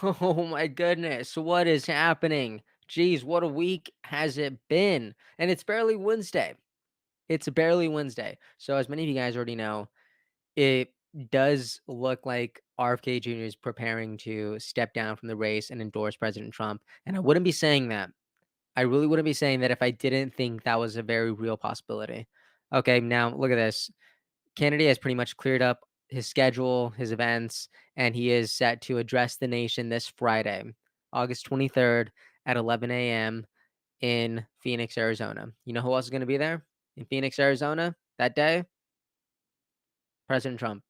Oh my goodness, what is happening? Geez, what a week has it been? And it's barely Wednesday. It's barely Wednesday. So as many of you guys already know, it does look like RFK Jr. is preparing to step down from the race and endorse President Trump. And I wouldn't be saying that. I really wouldn't be saying that if I didn't think that was a very real possibility. Okay, now look at this. Kennedy has pretty much cleared up his schedule, his events, and he is set to address the nation this Friday, August 23rd at 11 a.m. in Phoenix, Arizona. You know who else is going to be there in Phoenix, Arizona that day? President Trump.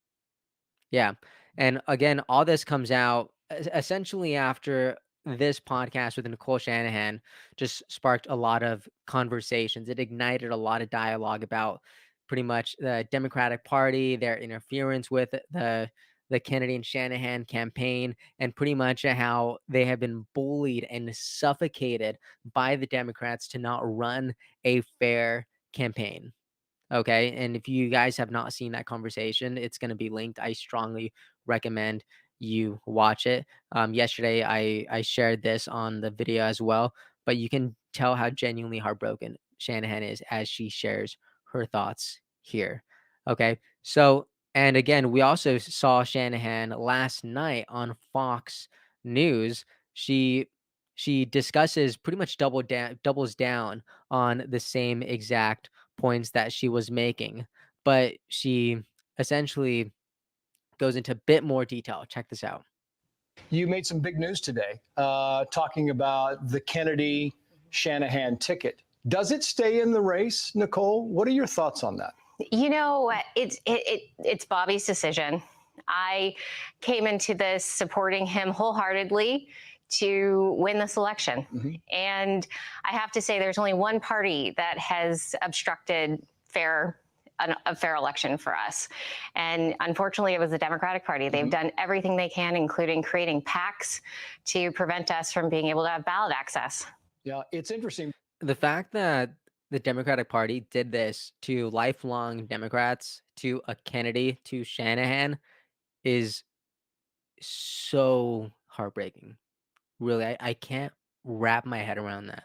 Yeah. And again, all this comes out essentially after this podcast with Nicole Shanahan just sparked a lot of conversations. It ignited a lot of dialogue about pretty much the Democratic Party, their interference with the Kennedy and Shanahan campaign, and pretty much how they have been bullied and suffocated by the Democrats to not run a fair campaign. Okay, and if you guys have not seen that conversation, it's gonna be linked. I strongly recommend you watch it. Yesterday, I shared this on the video as well, but you can tell how genuinely heartbroken Shanahan is as she shares her thoughts here. Okay, so and again, we also saw Shanahan last night on Fox News. She she discusses pretty much doubles down on the same exact points that she was making, but she essentially goes into a bit more detail. Check this out. You made some big news today, talking about the Kennedy Shanahan ticket. Does it stay in the race, Nicole? What are your thoughts on that? It's Bobby's decision. I came into this supporting him wholeheartedly to win this election. And I have to say, there's only one party that has obstructed a fair election for us. And unfortunately, it was the Democratic Party. They've done everything they can, including creating PACs to prevent us from being able to have ballot access. Yeah, it's interesting. The fact that the Democratic Party did this to lifelong Democrats, to a Kennedy, to Shanahan is so heartbreaking. Really, I can't wrap my head around that.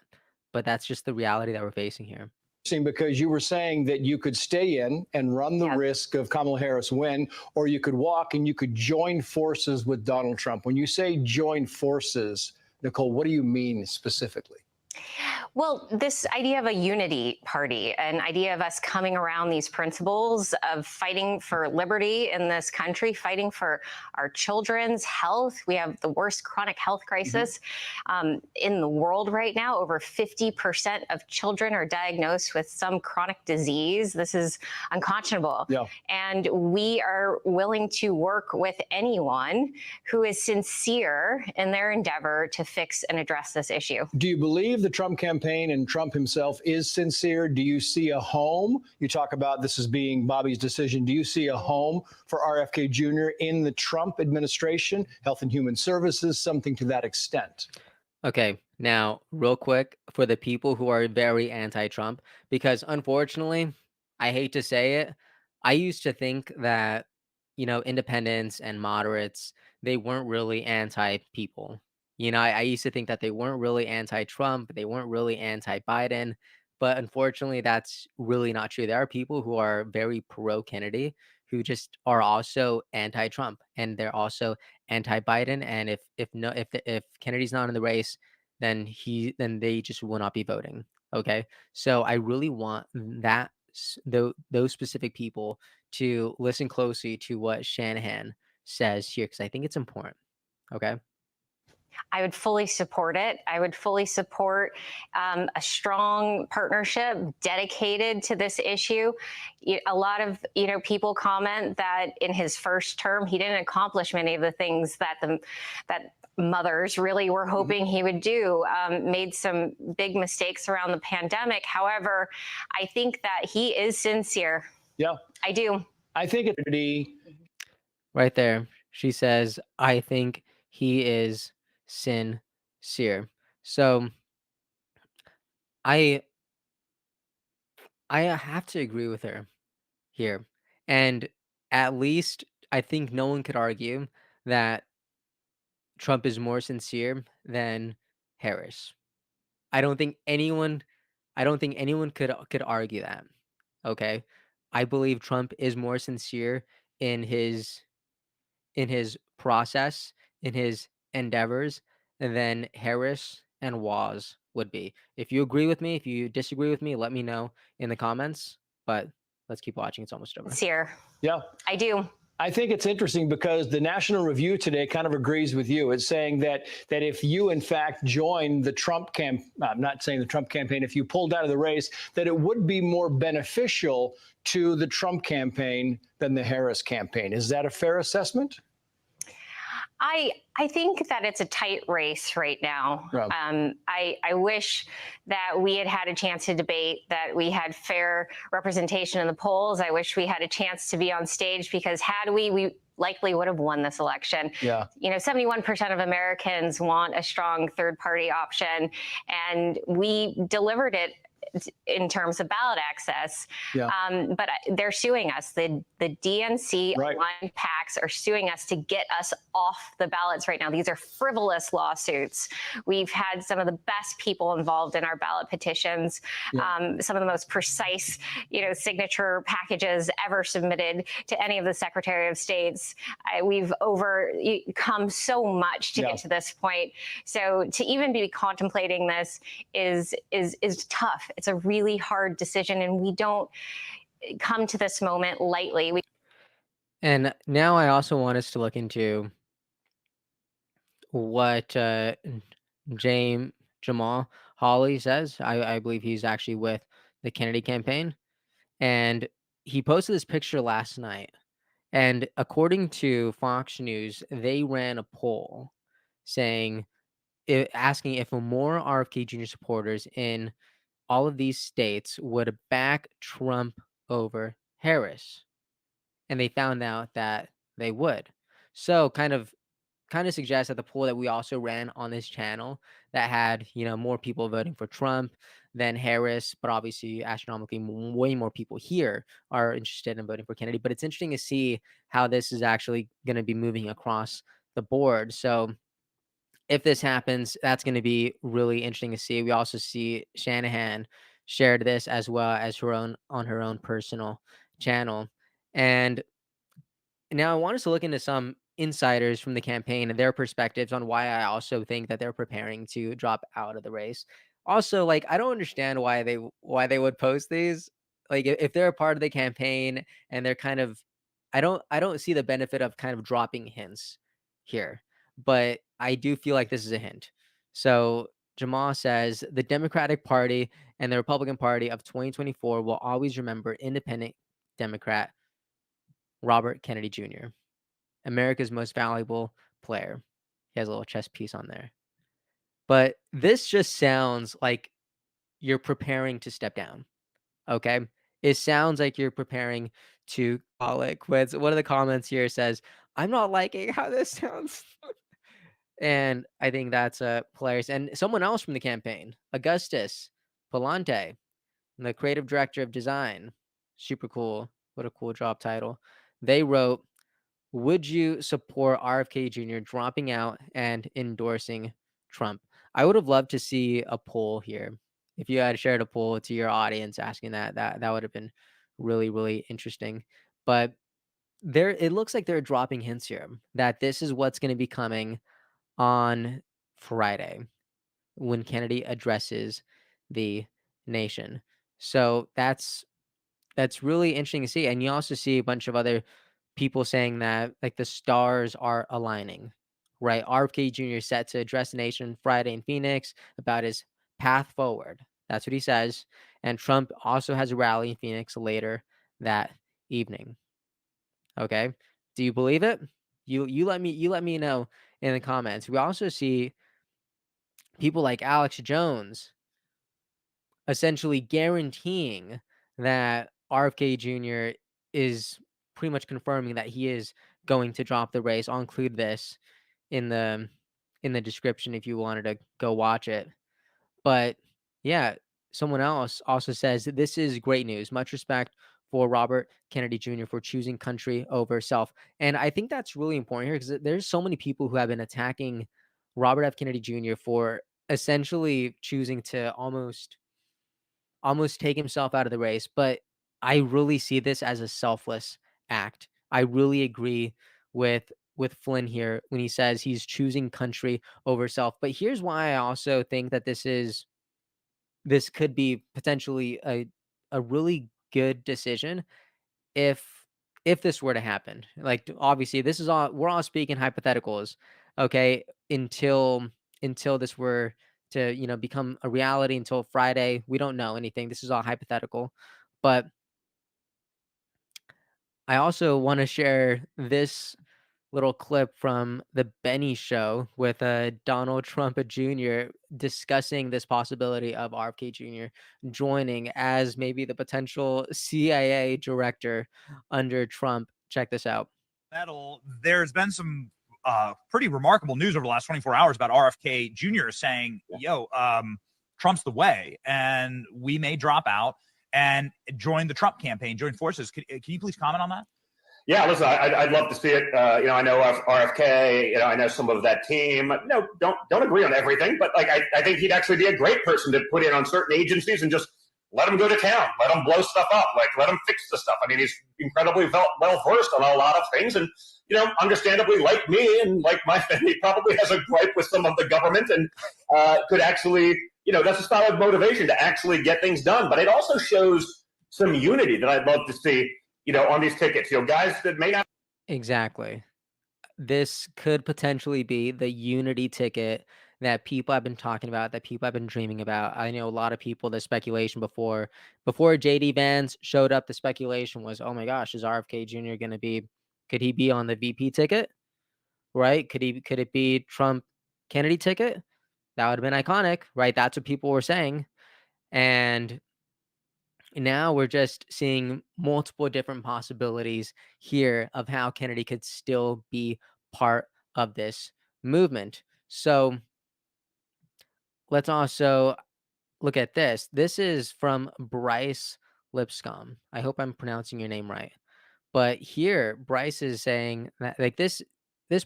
But that's just the reality that we're facing here. Because you were saying that you could stay in and run the risk of Kamala Harris win, or you could walk and you could join forces with Donald Trump. When you say join forces, Nicole, what do you mean specifically? Well, this idea of a unity party, an idea of us coming around these principles of fighting for liberty in this country, fighting for our children's health. We have the worst chronic health crisis in the world right now. Over 50% of children are diagnosed with some chronic disease. This is unconscionable. Yeah. And we are willing to work with anyone who is sincere in their endeavor to fix and address this issue. Do you believe the Trump campaign and Trump himself is sincere? Do you see a home? You talk about this as being Bobby's decision. Do you see a home for RFK Jr. in the Trump administration, Health and Human Services, something to that extent? Okay, now, real quick, for the people who are very anti-Trump, because unfortunately, I hate to say it, I used to think that, independents and moderates, they weren't really anti-people. I used to think that they weren't really anti-Trump, they weren't really anti-Biden, but unfortunately, that's really not true. There are people who are very pro-Kennedy who just are also anti-Trump, and they're also anti-Biden. And if Kennedy's not in the race, then they just will not be voting. Okay, so I really want those specific people to listen closely to what Shanahan says here because I think it's important. Okay. I would fully support it. I would fully support a strong partnership dedicated to this issue. A lot of people comment that in his first term he didn't accomplish many of the things that mothers really were hoping he would do. Made some big mistakes around the pandemic. However, I think that he is sincere. Yeah, I do. I think it. Right there, she says, "I think he is sincere." So I I have to agree with her here. And at least I think no one could argue that Trump is more sincere than Harris. I don't think anyone I don't think anyone could argue that. Okay? I believe Trump is more sincere in his process, in his endeavors than Harris and Waz would be. If you agree with me, if you disagree with me, let me know in the comments, but let's keep watching. It's almost over. Sincere. Yeah. I do. I think it's interesting because the National Review today kind of agrees with you. It's saying that if you in fact join the Trump camp, I'm not saying the Trump campaign, if you pulled out of the race, that it would be more beneficial to the Trump campaign than the Harris campaign. Is that a fair assessment? I think that it's a tight race right now. Yeah. I wish that we had a chance to debate, that we had fair representation in the polls. I wish we had a chance to be on stage, because had we likely would have won this election. Yeah. 71% of Americans want a strong third party option, and we delivered it in terms of ballot access. Yeah. But they're suing us. The DNC Right. aligned PACs are suing us to get us off the ballots right now. These are frivolous lawsuits. We've had some of the best people involved in our ballot petitions, some of the most precise, signature packages ever submitted to any of the Secretary of States. We've overcome so much to get to this point. So to even be contemplating this is tough. It's a really hard decision, and we don't come to this moment lightly. And now I also want us to look into what Jamal Hawley says. I believe he's actually with the Kennedy campaign. And he posted this picture last night. And according to Fox News, they ran a poll asking if more RFK Jr. supporters in all of these states would back Trump over Harris. And they found out that they would. So kind of suggests that the poll that we also ran on this channel that had, more people voting for Trump than Harris, but obviously astronomically way more people here are interested in voting for Kennedy. But it's interesting to see how this is actually going to be moving across the board. So if this happens, that's going to be really interesting to see. We also see Shanahan shared this as well as on her own personal channel. And now I want us to look into some insiders from the campaign and their perspectives on why I also think that they're preparing to drop out of the race. Also, like, I don't understand why they would post these. Like, if they're a part of the campaign and they're kind of, I don't see the benefit of kind of dropping hints here, but I do feel like this is a hint. So Jamal says the Democratic Party and the Republican Party of 2024 will always remember independent Democrat Robert Kennedy Jr., America's most valuable player. He has a little chess piece on there. But this just sounds like you're preparing to step down. Okay? It sounds like you're preparing to call it quits. One of the comments here says, I'm not liking how this sounds. And I think that's hilarious. And someone else from the campaign, Augustus Palante, the creative director of design. Super cool. What a cool job title. They wrote, would you support RFK Jr. dropping out and endorsing Trump? I would have loved to see a poll here. If you had shared a poll to your audience asking that would have been really, really interesting. But it looks like they're dropping hints here that this is what's going to be coming on Friday when Kennedy addresses the nation. So that's really interesting to see. And you also see a bunch of other people saying that like the stars are aligning, right? RFK Jr. set to address the nation Friday in Phoenix about his path forward. That's what he says. And Trump also has a rally in Phoenix later that evening. Okay. Do you believe it? You let me know in the comments. We also see people like Alex Jones essentially guaranteeing that RFK Jr. is pretty much confirming that he is going to drop the race. I'll include this in the description if you wanted to go watch it. But yeah, someone else also says that this is great news. Much respect for Robert Kennedy Jr. for choosing country over self. And I think that's really important here because there's so many people who have been attacking Robert F. Kennedy Jr. for essentially choosing to almost take himself out of the race. But I really see this as a selfless act. I really agree with Flynn here when he says he's choosing country over self. But here's why I also think that this could be potentially a really good decision if this were to happen. Like obviously this is all we're all speaking hypotheticals, okay? Until this were to, become a reality until Friday. We don't know anything. This is all hypothetical. But I also want to share this little clip from the Benny show with Donald Trump Jr. discussing this possibility of RFK Jr. joining as maybe the potential CIA director under Trump. Check this out. There's been some pretty remarkable news over the last 24 hours about RFK Jr. saying, yo, Trump's the way, and we may drop out and join the Trump campaign, join forces. Can you please comment on that? Yeah, listen, I'd love to see it. I know RFK. I know some of that team. No, don't agree on everything, but like I think he'd actually be a great person to put in on certain agencies and just let him go to town, let him blow stuff up, like let him fix the stuff. I mean, he's incredibly well versed on a lot of things, and understandably, like me and like my family, probably has a gripe with some of the government, and could actually, that's a style of motivation to actually get things done. But it also shows some unity that I'd love to see. On these tickets, guys that may not. Exactly. This could potentially be the unity ticket that people have been talking about, that people have been dreaming about. I know a lot of people, the speculation before JD Vance showed up, the speculation was, oh my gosh, is RFK Jr. gonna be could he be on the VP ticket? Right? Could it be Trump Kennedy ticket? That would have been iconic, right? That's what people were saying. And now we're just seeing multiple different possibilities here of how Kennedy could still be part of this movement. So let's also look at this. This is from Bryce Lipscomb. I hope I'm pronouncing your name right. But here, Bryce is saying that like this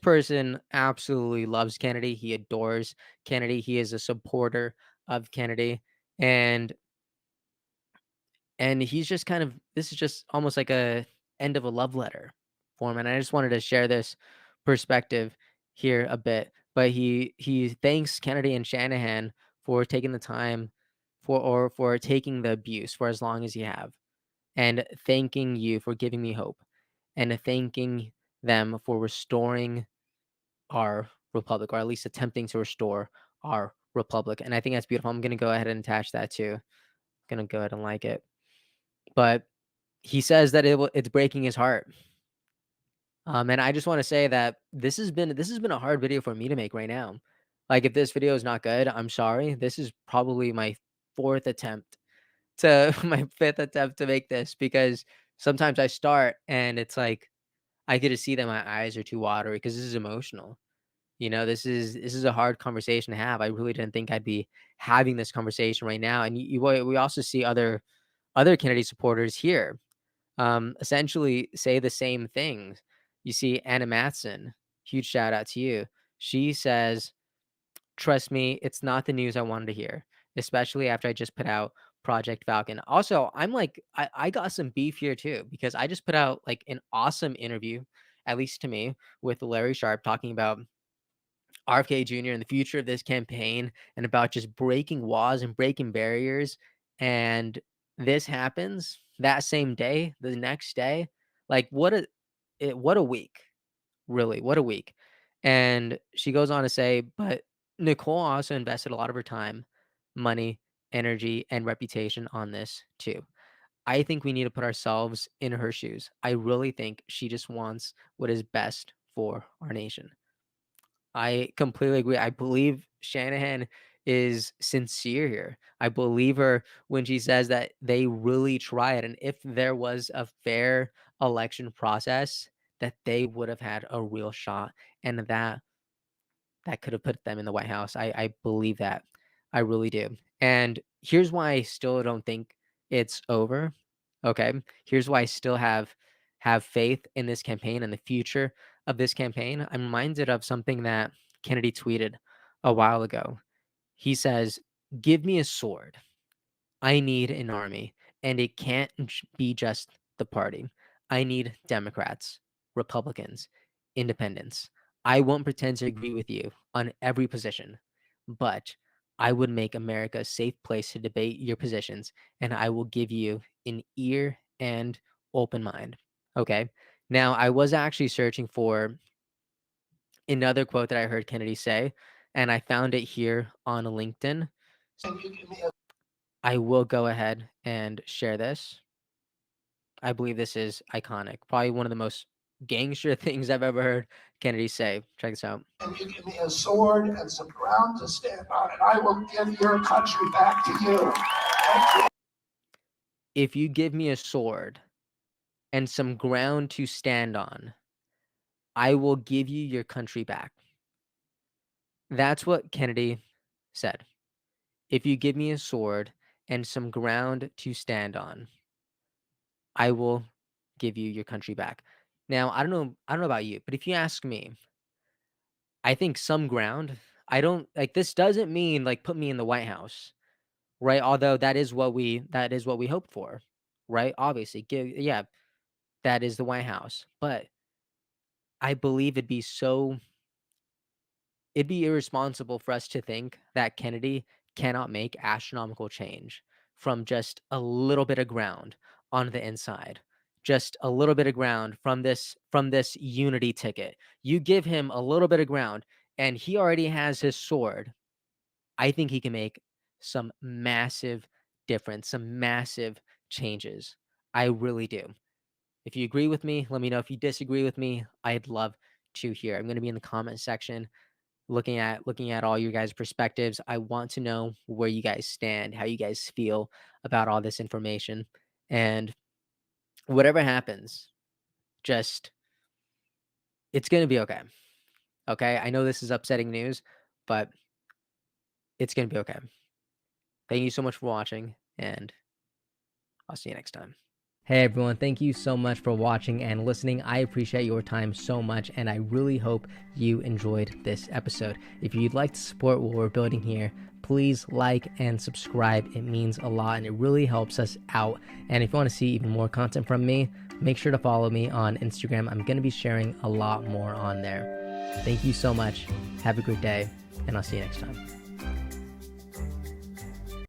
person absolutely loves Kennedy. He adores Kennedy. He is a supporter of Kennedy. And he's just kind of this is just almost like a end of a love letter for him, and I just wanted to share this perspective here a bit. But he thanks Kennedy and Shanahan for taking the time for taking the abuse for as long as you have, and thanking you for giving me hope, and thanking them for restoring our republic, or at least attempting to restore our republic. And I think that's beautiful. I'm gonna go ahead and attach that too. Gonna go ahead and like it. But he says that it's breaking his heart. And I just want to say that this has been a hard video for me to make right now. Like if this video is not good, I'm sorry. This is probably my fourth attempt to my fifth attempt to make this because sometimes I start and it's like I get to see that my eyes are too watery because this is emotional. This is a hard conversation to have. I really didn't think I'd be having this conversation right now. And we also see other Kennedy supporters here essentially say the same things. You see Anna Matson, huge shout out to you. She says, trust me, it's not the news I wanted to hear, especially after I just put out Project Falcon. Also, I'm like, I got some beef here too, because I just put out like an awesome interview, at least to me, with Larry Sharp talking about RFK Jr. and the future of this campaign and about just breaking walls and breaking barriers. And this happens that same day, the next day. Like what a week. Really, what a week. And she goes on to say, but Nicole also invested a lot of her time, money, energy, and reputation on this too. I think we need to put ourselves in her shoes. I really think she just wants what is best for our nation. I completely agree. I believe Shanahan is sincere here. I believe her when she says that they really tried, and if there was a fair election process, that they would have had a real shot, and that could have put them in the White House. I believe that. I really do. And here's why I still don't think it's over. Okay. Here's why I still have faith in this campaign and the future of this campaign. I'm reminded of something that Kennedy tweeted a while ago. He says, "Give me a sword. I need an army, and it can't be just the party. I need Democrats, Republicans, independents. I won't pretend to agree with you on every position, but I would make America a safe place to debate your positions, and I will give you an ear and open mind." Okay. Now, I was actually searching for another quote that I heard Kennedy say, and I found it here on LinkedIn. I will go ahead and share this. I believe this is iconic. Probably one of the most gangster things I've ever heard Kennedy say. Check this out. "And you give me a sword and some ground to stand on, and I will give your country back to you." If you give me a sword and some ground to stand on, I will give you your country back. That's what Kennedy said. If you give me a sword and some ground to stand on, I will give you your country back. Now, I don't know about you, but if you ask me, I think some ground, I don't like this doesn't mean like put me in the White House, right? Although that is what we hope for, right? Obviously, yeah, that is the White House. But I believe it'd be irresponsible for us to think that Kennedy cannot make astronomical change from just a little bit of ground on the inside. Just a little bit of ground from this unity ticket. You give him a little bit of ground and he already has his sword. I think he can make some massive difference, some massive changes. I really do. If you agree with me, let me know. If you disagree with me, I'd love to hear. I'm going to be in the comment section looking at all your guys' perspectives. I want to know where you guys stand, how you guys feel about all this information. And whatever happens, just it's going to be okay. Okay? I know this is upsetting news, but it's going to be okay. Thank you so much for watching, and I'll see you next time. Hey everyone, thank you so much for watching and listening. I appreciate your time so much, and I really hope you enjoyed this episode. If you'd like to support what we're building here, please like and subscribe. It means a lot and it really helps us out. And if you want to see even more content from me, make sure to follow me on Instagram. I'm going to be sharing a lot more on there. Thank you so much. Have a great day, and I'll see you next time.